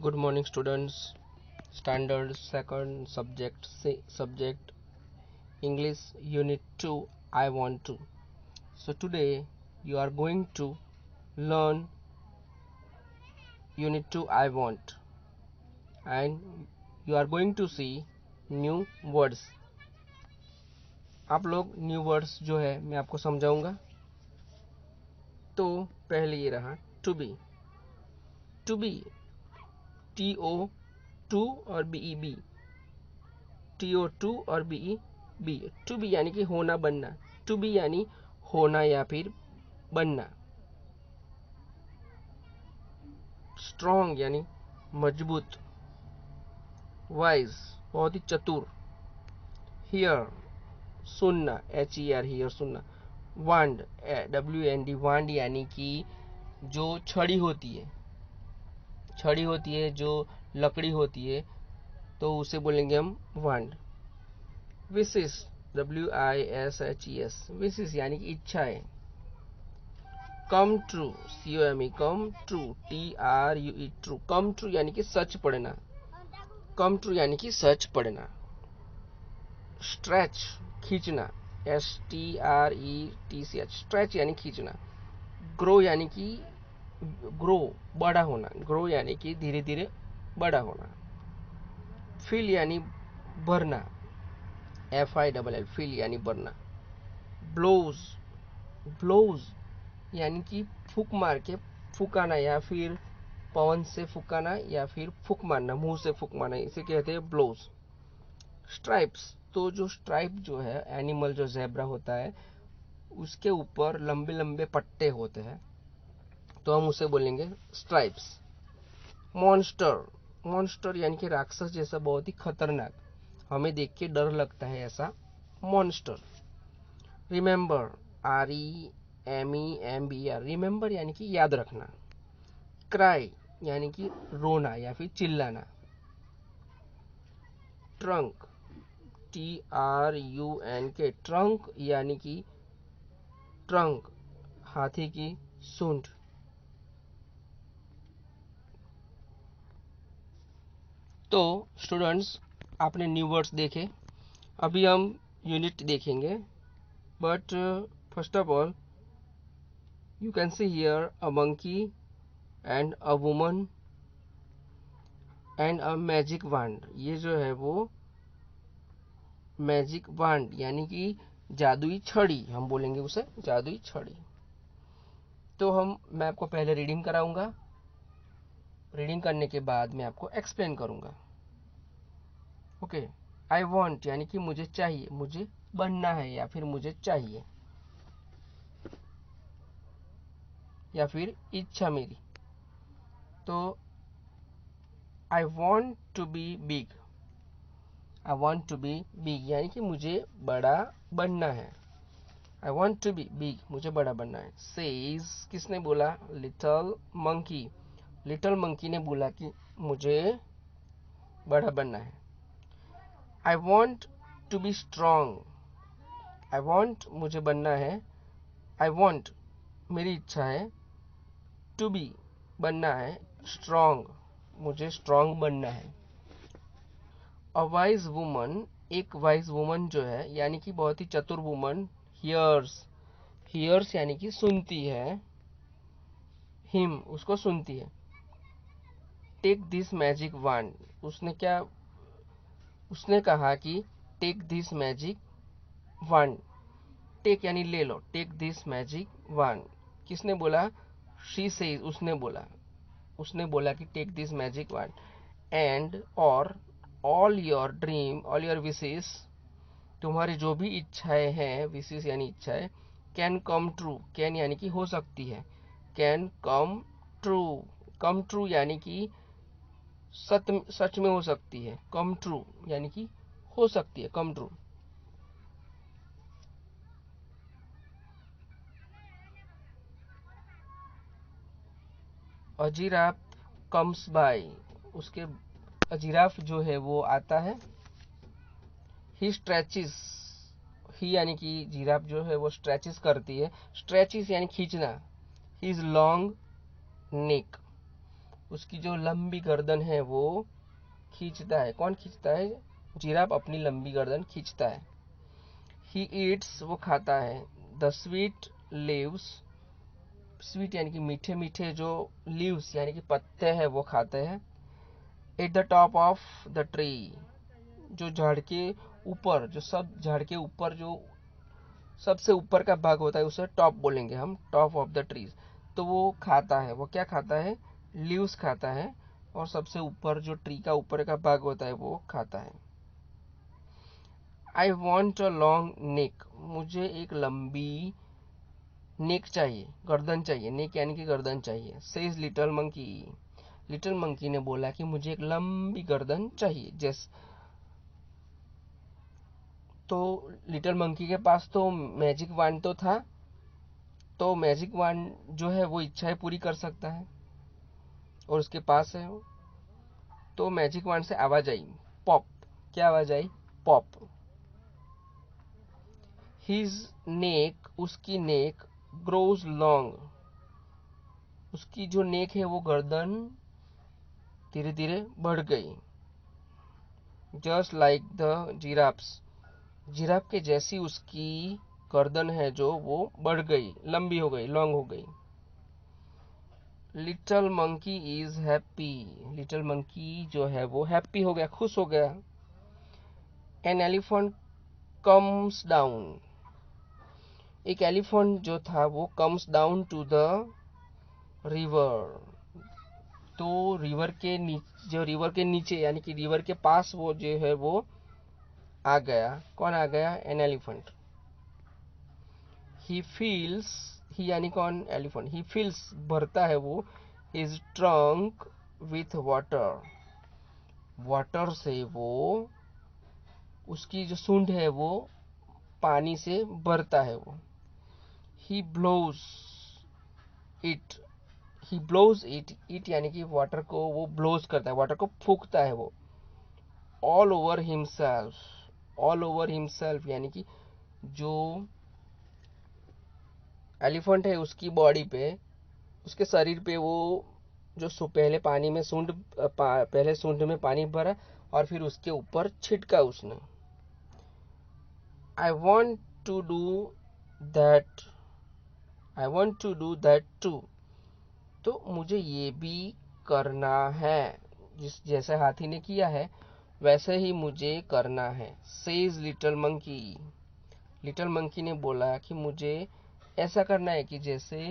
Good morning, students. Standard second subject English Unit 2. I want to. So today you are going to learn Unit 2. I want, and you are going to see new words. आप लोग new words जो है मैं आपको समझाऊंगा. तो पहले ये रहा to be. To be TO to और BEB. TO टू और BEB. टू बी यानी कि होना बनना. टू बी यानी होना या फिर बनना. स्ट्रॉन्ग यानी मजबूत. वाइज बहुत ही चतुर. हियर सुनना. HER हियर सुनना. वांड WAND वांड यानी कि जो छड़ी होती है. छड़ी होती है जो लकड़ी होती है तो उसे बोलेंगे हम वांड. विशेष WISHES विशेष यानी कि इच्छा है. Come true COME come true TRUE true. Come true यानी कि सच पढ़ना. कम ट्रू यानी कि सच पढ़ना. स्ट्रेच खींचना. STRETCH स्ट्रेच यानी खींचना. ग्रो यानी कि ग्रो बड़ा होना. ग्रो यानी कि धीरे धीरे बड़ा होना. फिल यानी भरना. FILL फिल यानी भरना. ब्लोज ब्लोज यानी कि फूक मार के फूकाना या फिर पवन से फूकाना या फिर फूक मारना. मुंह से फूक मारना इसे कहते हैं ब्लोज. स्ट्राइप्स तो जो स्ट्राइप जो है एनिमल जो ज़ेब्रा होता है उसके ऊपर लंबे लंबे पट्टे होते हैं तो हम उसे बोलेंगे स्ट्राइप्स. मॉन्स्टर मॉन्स्टर यानी कि राक्षस जैसा बहुत ही खतरनाक हमें देख के डर लगता है ऐसा मॉन्स्टर. रिमेंबर REMEMBER रिमेंबर यानी कि याद रखना. क्राई यानी कि रोना या फिर चिल्लाना. ट्रंक TRUNK ट्रंक यानी कि ट्रंक हाथी की सूंड. तो स्टूडेंट्स आपने न्यू वर्ड्स देखे. अभी हम यूनिट देखेंगे. But first of all you can see here a monkey and a woman and a magic wand. ये जो है वो मैजिक वांड यानी कि जादुई छड़ी. हम बोलेंगे उसे जादुई छड़ी. तो मैं आपको पहले रीडिंग कराऊंगा. रीडिंग करने के बाद मैं आपको एक्सप्लेन करूंगा. ओके. आई वॉन्ट यानी कि मुझे चाहिए. मुझे बनना है या फिर मुझे चाहिए या फिर इच्छा मेरी. तो I want to be big. I want to be big यानी कि मुझे बड़ा बनना है. I want to be big मुझे बड़ा बनना है. सेज किसने बोला? Little monkey. लिटल मंकी ने बोला कि मुझे बड़ा बनना है. I want to be strong. I want मुझे बनना है. आई वॉन्ट मेरी इच्छा है. टू बी बनना है. स्ट्रॉन्ग मुझे स्ट्रॉन्ग बनना है. अ वाइज वुमन एक वाइज वुमन जो है यानी कि बहुत ही चतुर वुमन. हियर्स हियर्स यानी कि सुनती है. हिम उसको सुनती है. टेक दिस मैजिक वांड उसने कहा कि टेक दिस मैजिक वांड. टेक यानी ले लो. टेक दिस मैजिक वांड किसने बोला? शी से उसने बोला कि टेक दिस मैजिक वांड एंड और ऑल योर विशेस तुम्हारी जो भी इच्छाएं हैं. विशेष यानी इच्छाएं. Can come true. कैन यानी कि हो सकती है. Can come true. Come true यानी कि सच में हो सकती है. कम ट्रू यानी कि हो सकती है. Come true. A giraffe comes by उसके अजीराफ जो है वो आता है. ही स्ट्रेचेस ही यानी कि जिराफ जो है वो स्ट्रेचेस करती है. स्ट्रेचेस यानी खींचना. ही इज लॉन्ग नेक उसकी जो लंबी गर्दन है वो खींचता है। कौन खींचता है? जिराफ अपनी लंबी गर्दन खींचता है। ही ईट्स, वो खाता है। द स्वीट लीव्स, स्वीट यानी कि मीठे मीठे जो लीव्स यानी कि पत्ते हैं वो खाते हैं। At the top of the tree, जो झाड़ के ऊपर, जो सब झाड़ के ऊपर जो सबसे ऊपर का भाग होता है उसे टॉप बोलेंगे हम, टॉप ऑफ द ट्रीज। तो वो खाता है, वो क्या खाता है? लीव्स खाता है, और सबसे ऊपर जो ट्री का ऊपर का भाग होता है वो खाता है। I want a long neck, मुझे एक लंबी नेक चाहिए, गर्दन चाहिए। नेक यानी कि गर्दन चाहिए। Says little monkey, little monkey ने बोला कि मुझे एक लंबी गर्दन चाहिए। जैसे तो लिटिल मंकी के पास तो मैजिक वांड तो था, तो मैजिक वांड जो है वो इच्छाएं पूरी कर सकता है, और उसके पास है। तो मैजिक वांड से आवाज आई, पॉप। क्या आवाज आई? पॉप। हिज नेक, उसकी नेक, ग्रोज लॉन्ग, उसकी जो नेक है वो गर्दन धीरे धीरे बढ़ गई। Just like the giraffes, giraffe के जैसी उसकी गर्दन है जो वो बढ़ गई, लंबी हो गई, लॉन्ग हो गई। Little monkey is happy, little monkey जो है वो हैप्पी हो गया, खुश हो गया। एन एलिफेंट कम्स डाउन, एक एलिफेंट जो था वो comes down to the river, तो रिवर के नीचे, जो रिवर के नीचे यानी कि रिवर के पास वो जो है वो आ गया। कौन आ गया? An elephant. ही फील्स, ही यानी कौन? एलिफेंट। ही फील्स, भरता है वो, is trunk with water, water से वो, उसकी जो सूंड है वो पानी से भरता है वो। He blows it, he blows it, it यानी कि वाटर को वो ब्लोज करता है, वाटर को फूंकता है वो। All over himself, all over himself यानी कि जो एलिफेंट है उसकी बॉडी पे, उसके शरीर पे वो जो पहले पानी में पहले सूंड में पानी भरा और फिर उसके ऊपर छिटका उसने। I want to do that, I want to do that too, तो मुझे ये भी करना है, जिस जैसे हाथी ने किया है वैसे ही मुझे करना है। Says little monkey, little monkey ने बोला कि मुझे ऐसा करना है कि जैसे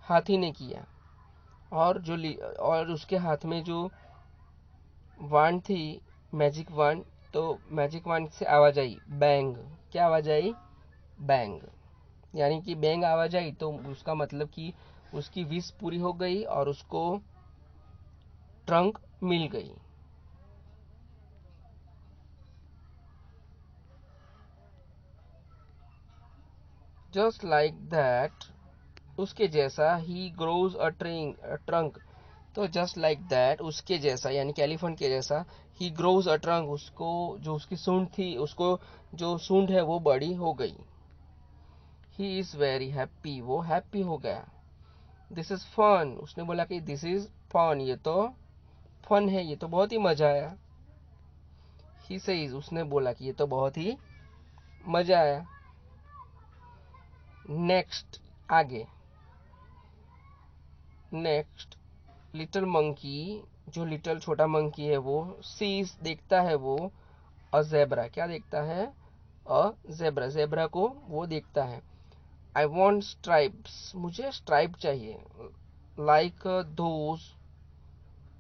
हाथी ने किया। और उसके हाथ में जो वांड थी, मैजिक वांड, तो मैजिक वांड से आवाज आई, बैंग। क्या आवाज आई? बैंग। यानी कि बैंग आवाज आई तो उसका मतलब कि उसकी विश पूरी हो गई और उसको ट्रंक मिल गई। जस्ट लाइक दैट, उसके जैसा, ही ग्रोज अ ट्रंक, तो जस्ट लाइक दैट, उसके जैसा यानी कि एलिफेंट के जैसा, ही ग्रोज अ ट्रंक, उसको जो उसकी सूंड थी, उसको जो सूंड है वो बड़ी हो गई। ही इज वेरी हैप्पी, वो हैप्पी हो गया। दिस इज फन, उसने बोला कि दिस इज फन, ये तो फन है, ये तो बहुत ही मजा आया। ही सेज, उसने बोला कि ये तो बहुत ही मजा आया। नेक्स्ट, आगे। नेक्स्ट, लिटिल मंकी, जो लिटिल छोटा मंकी है वो सीज, देखता है वो, अ ज़ेब्रा, क्या देखता है? अ ज़ेब्रा, ज़ेब्रा को वो देखता है। आई वॉन्ट स्ट्राइप्स, मुझे स्ट्राइप चाहिए। लाइक दोज,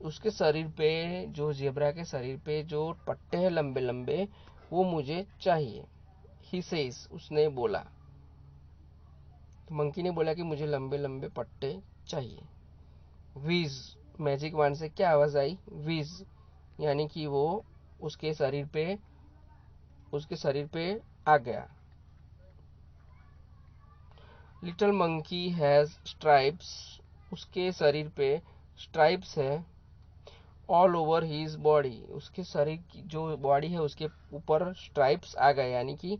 उसके शरीर पे, जो ज़ेब्रा के शरीर पे जो पट्टे हैं लंबे लंबे, वो मुझे चाहिए। ही सेज, उसने बोला, तो मंकी ने बोला कि मुझे लंबे लंबे पट्टे चाहिए। विज, मैजिक वांड से क्या आवाज आई? विज, यानी कि वो उसके शरीर पे, उसके शरीर पे आ गया। लिटिल मंकी हैज स्ट्राइप्स, उसके शरीर पे स्ट्राइप्स है। ऑल ओवर हिज बॉडी, उसके शरीर की जो बॉडी है उसके ऊपर स्ट्राइप्स आ गए, यानी कि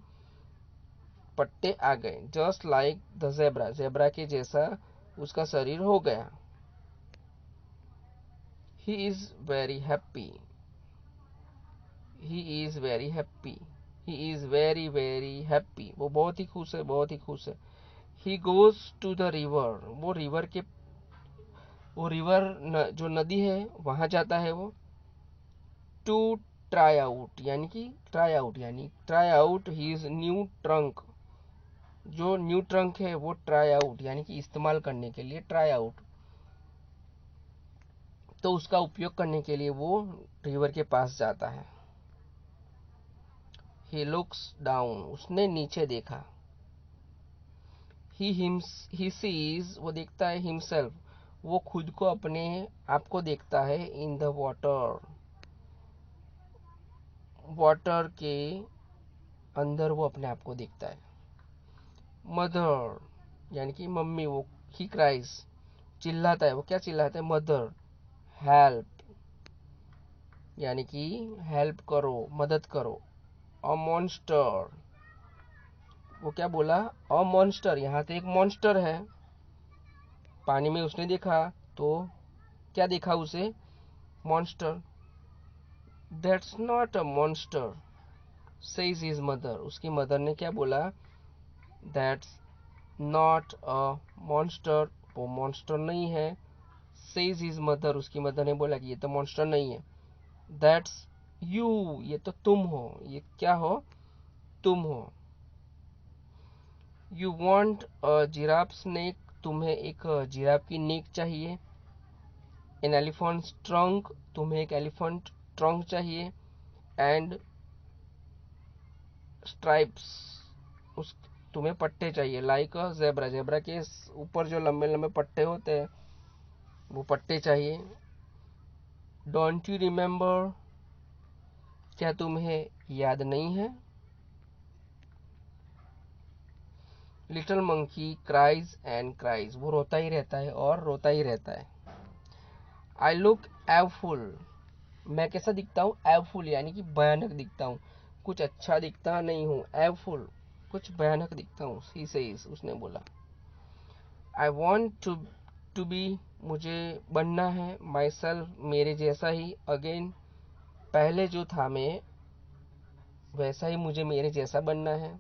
पट्टे आ गए। Just like the zebra, zebra के जैसा उसका शरीर हो गया। He is very happy, he is very happy, he is very very happy, वो बहुत ही खुश है, बहुत ही खुश है। He goes to the river, वो रिवर जो नदी है वहां जाता है वो। टू ट्राई आउट यानी try out his new trunk, जो न्यू ट्रंक है वो ट्राई आउट यानी कि इस्तेमाल करने के लिए, ट्राई आउट, तो उसका उपयोग करने के लिए वो रिवर के पास जाता है। ही लुक्स डाउन, उसने नीचे देखा। ही सीज, वो देखता है, हिमसेल्फ, वो खुद को, अपने आप को देखता है, इन द वाटर, वाटर के अंदर वो अपने आप को देखता है। मदर यानी कि मम्मी, वो ही क्राइज, चिल्लाता है, वो क्या चिल्लाता है, मदर हेल्प यानी कि हेल्प करो, मदद करो। अ मॉन्स्टर, वो क्या बोला, अ मॉन्स्टर, यहाँ तो एक मॉन्स्टर है, पानी में उसने देखा तो क्या देखा उसे, monster. That's not a monster says his mother, उसकी मदर ने क्या बोला, दैट्स नॉट अ मॉन्स्टर, वो मॉन्स्टर नहीं है। सेज हिज मदर, उसकी मदर ने बोला कि ये तो मॉन्स्टर नहीं है। दैट्स यू, ये तो तुम हो, ये क्या हो, तुम हो। You want a giraffe snake, तुम्हें एक जिराफ की नेक चाहिए। एन एलिफेंट ट्रंक, तुम्हें एक एलिफेंट ट्रंक चाहिए। एंड स्ट्राइप्स, उस तुम्हें पट्टे चाहिए, लाइक अ जेब्रा, जेब्रा के ऊपर जो लंबे लंबे पट्टे होते हैं वो पट्टे चाहिए। डोंट यू रिमेम्बर, क्या तुम्हें याद नहीं है। Little monkey cries and cries, वो रोता ही रहता है और रोता ही रहता है। आई लुक एवफुल, मैं कैसा दिखता हूँ, एवफुल यानी कि भयानक दिखता हूँ, कुछ अच्छा दिखता नहीं हूँ, एवफुल कुछ भयानक दिखता हूँ। ही सेज, उसने बोला। आई वॉन्ट टू बी, मुझे बनना है, माई सेल्फ, मेरे जैसा ही, अगेन, पहले जो था मैं वैसा ही मुझे मेरे जैसा बनना है।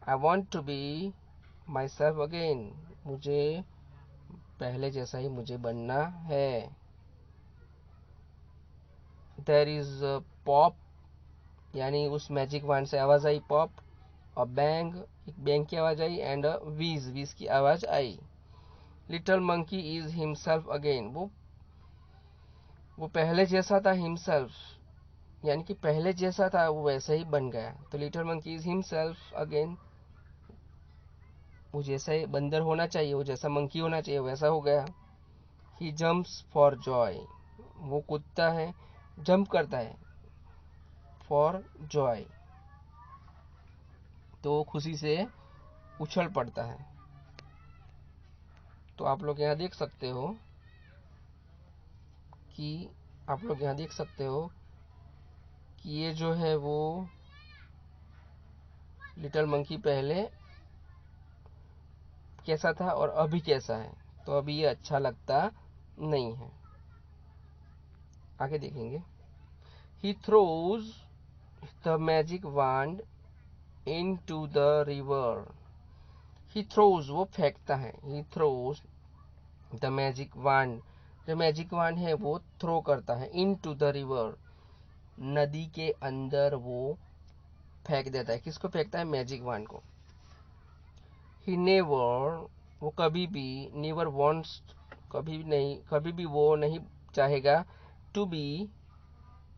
I want to be myself again, मुझे पहले जैसा ही मुझे बनना है। देयर इज पॉप, यानी उस मैजिक वॉन्ड से आवाज आई, पॉप। अ बैंग, एक बैंग की आवाज आई। एंड अ वीज, वीज की आवाज आई। Little monkey is himself again, वो पहले जैसा था, हिमसेल्फ यानी कि पहले जैसा था वो वैसे ही बन गया। तो little monkey is himself again, वो जैसा बंदर होना चाहिए, वो जैसा मंकी होना चाहिए वैसा हो गया। ही जम्प्स फॉर जॉय, वो कूदता है, जंप करता है, फॉर जॉय, तो वो खुशी से उछल पड़ता है। तो आप लोग यहाँ देख सकते हो कि ये जो है वो लिटिल मंकी पहले कैसा था और अभी कैसा है, तो अभी ये अच्छा लगता नहीं है। आगे देखेंगे। He throws the magic wand into the river, he throws, वो फेंकता है, he throws the magic wand, जो मैजिक वांड है वो थ्रो करता है, इनटू द रिवर, नदी के अंदर वो फेंक देता है। किसको फेंकता है, मैजिक वांड को। ही नेवर, वो कभी भी, नेवर वॉन्ट्स, कभी भी वो नहीं चाहेगा, to be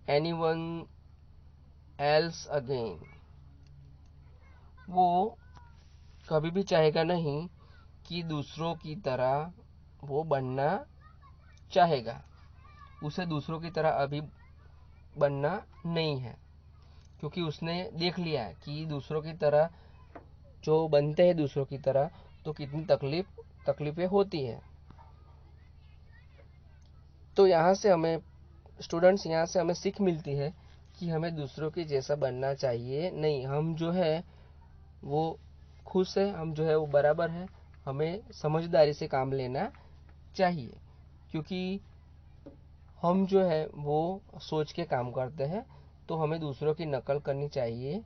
anyone else again, वो कभी भी चाहेगा नहीं कि दूसरों की तरह वो बनना चाहेगा, उसे दूसरों की तरह अभी बनना नहीं है, क्योंकि उसने देख लिया है कि दूसरों की तरह जो बनते हैं दूसरों की तरह तो कितनी तकलीफें होती हैं। तो यहाँ से हमें स्टूडेंट्स, यहाँ से हमें सीख मिलती है कि हमें दूसरों के जैसा बनना चाहिए नहीं, हम जो है वो खुश है, हम जो है वो बराबर है, हमें समझदारी से काम लेना चाहिए। क्योंकि हम जो है वो सोच के काम करते हैं, तो हमें दूसरों की नकल करनी चाहिए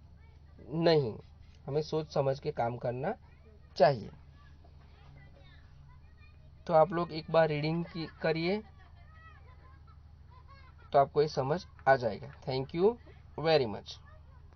नहीं, हमें सोच समझ के काम करना चाहिए। तो आप लोग एक बार रीडिंग करिए तो आपको ये समझ आ जाएगा। Thank you very much.